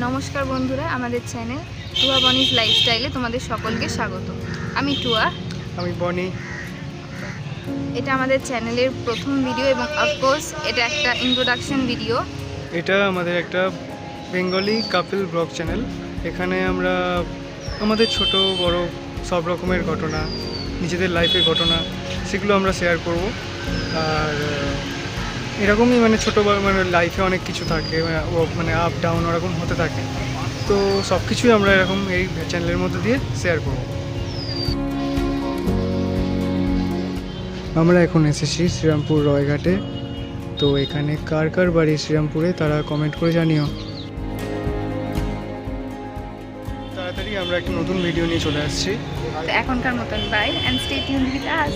নমস্কার বন্ধুরা, আমাদের চ্যানেল টুয়া বনিজ লাইফস্টাইলে তোমাদের সকলকে স্বাগত। আমি টুয়া, আমি বনি। এটা আমাদের চ্যানেলের প্রথম ভিডিও এবং অফকোর্স এটা একটা ইন্ট্রোডাকশন ভিডিও। এটা আমাদের একটা বেঙ্গলি কাপল ব্লগ চ্যানেল। এখানে আমরা আমাদের ছোট বড় সব রকমের ঘটনা, নিজেদের লাইফের ঘটনা, সেগুলো আমরা শেয়ার করব। আর এরকমই ছোটো লাইফে অনেক কিছু থাকে, আপ ডাউন ওরকম হতে থাকে। তো সব কিছুই আমরা এরকম এই চ্যানেলের মধ্যে দিয়ে শেয়ার করব। আমরা এখন এসেছি শ্রীরামপুর রয়ঘাটে। তো এখানে কার কার বাড়ি শ্রীরামপুরে তারা কমেন্ট করে জানিও। তাড়াতাড়ি আমরা একটা নতুন ভিডিও নিয়ে চলে আসছি। তো এখনকার মতন bye, and stay tuned with us.